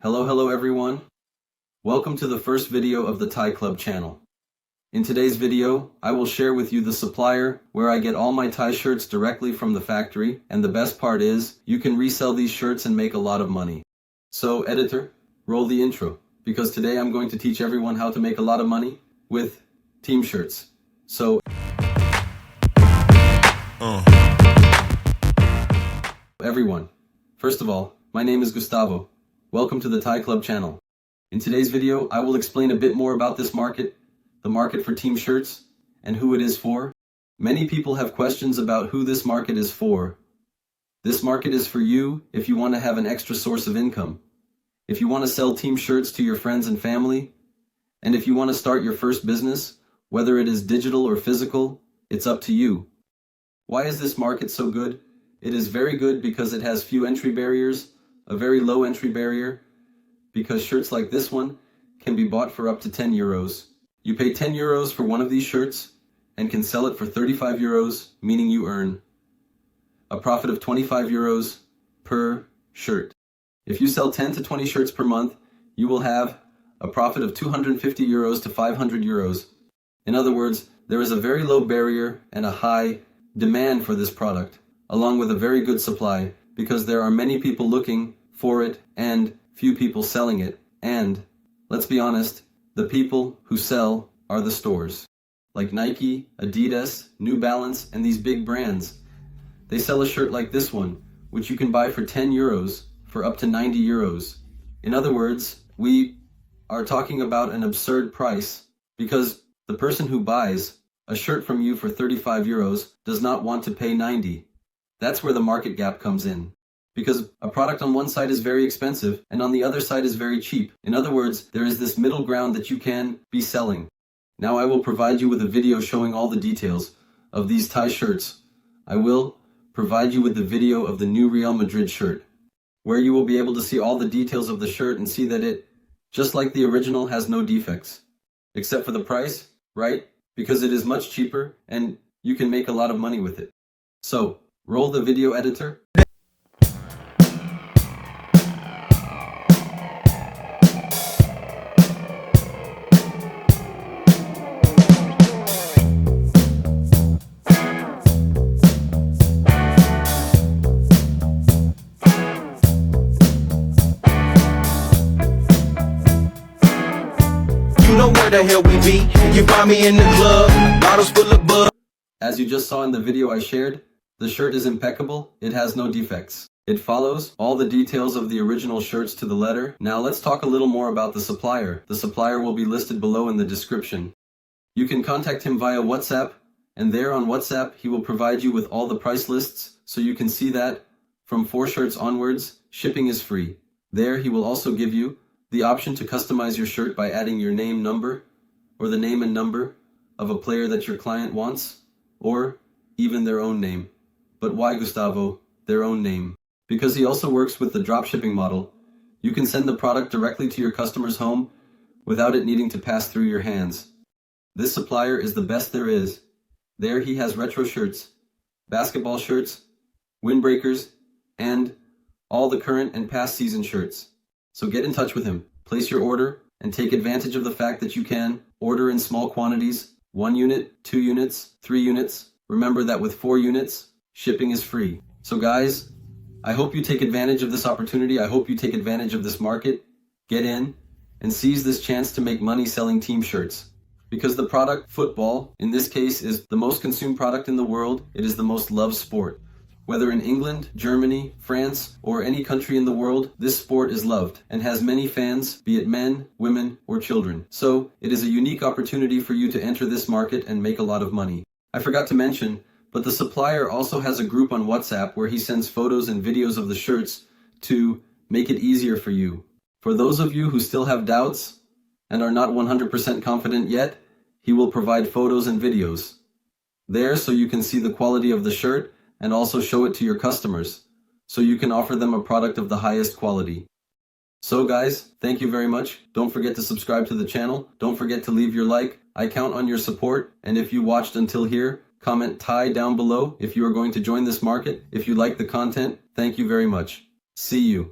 Hello everyone. Welcome to the first video of the Thai Club channel. In today's video, I will share with you the Supplier, where I get all my Thai shirts directly from the factory, and the best part is, you can resell these shirts and make a lot of money. So editor, roll the intro, because today I'm going to teach everyone how to make a lot of money with team shirts. So everyone, first of all, my name is Gustavo. Welcome to the Thai Club channel. In today's video, I will explain a bit more about this market, the market for team shirts, and who it is for. Many people have questions about who this market is for. This market is for you if you want to have an extra source of income, if you want to sell team shirts to your friends and family, and if you want to start your first business, whether it is digital or physical, it's up to you. Why is this market so good? It is very good because it has few entry barriers, a very low entry barrier, because shirts like this one can be bought for up to 10 euros. You pay 10 euros for one of these shirts and can sell it for 35 euros, meaning you earn a profit of 25 euros per shirt. If you sell 10 to 20 shirts per month, you will have a profit of 250 euros to 500 euros. In other words, there is a very low barrier and a high demand for this product, along with a very good supply, because there are many people looking for it and few people selling it. And let's be honest, the people who sell are the stores, like Nike, Adidas, New Balance, and these big brands. They sell a shirt like this one, which you can buy for 10 euros for up to 90 euros. In other words, we are talking about an absurd price, because the person who buys a shirt from you for 35 euros does not want to pay 90. That's where the market gap comes in. Because a product on one side is very expensive and on the other side is very cheap. In other words, there is this middle ground that you can be selling. Now I will provide you with a video showing all the details of these Thai shirts. I will provide you with the video of the new Real Madrid shirt, where you will be able to see all the details of the shirt and see that it, just like the original, has no defects. Except for the price, right? Because it is much cheaper and you can make a lot of money with it. So, roll the video, editor. You know where the hell we be. You find me in the club, bottles full of bud. As you just saw in the video I shared, the shirt is impeccable. It has no defects. It follows all the details of the original shirts to the letter. Now let's talk a little more about the supplier. The supplier will be listed below in the description. You can contact him via WhatsApp, and there on WhatsApp he will provide you with all the price lists, so you can see that from 4 shirts onwards, shipping is free. There he will also give you the option to customize your shirt by adding your name, number, or the name and number of a player that your client wants, or even their own name. But why, Gustavo, their own name? Because he also works with the dropshipping model. You can send the product directly to your customer's home without it needing to pass through your hands. This supplier is the best there is. There he has retro shirts, basketball shirts, windbreakers, and all the current and past season shirts. So get in touch with him, place your order, and take advantage of the fact that you can order in small quantities, 1 unit, 2 units, 3 units. Remember that with 4 units, shipping is free. So guys, I hope you take advantage of this opportunity. I hope you take advantage of this market. Get in and seize this chance to make money selling team shirts. Because the product, football, in this case, is the most consumed product in the world. It is the most loved sport. Whether in England, Germany, France, or any country in the world, this sport is loved and has many fans, be it men, women, or children. So, it is a unique opportunity for you to enter this market and make a lot of money. I forgot to mention, but the supplier also has a group on WhatsApp where he sends photos and videos of the shirts to make it easier for you. For those of you who still have doubts and are not 100% confident yet, he will provide photos and videos there so you can see the quality of the shirt and also show it to your customers, so you can offer them a product of the highest quality. So guys, thank you very much. Don't forget to subscribe to the channel. Don't forget to leave your like. I count on your support. And if you watched until here, comment Thai down below if you are going to join this market. If you like the content, thank you very much. See you.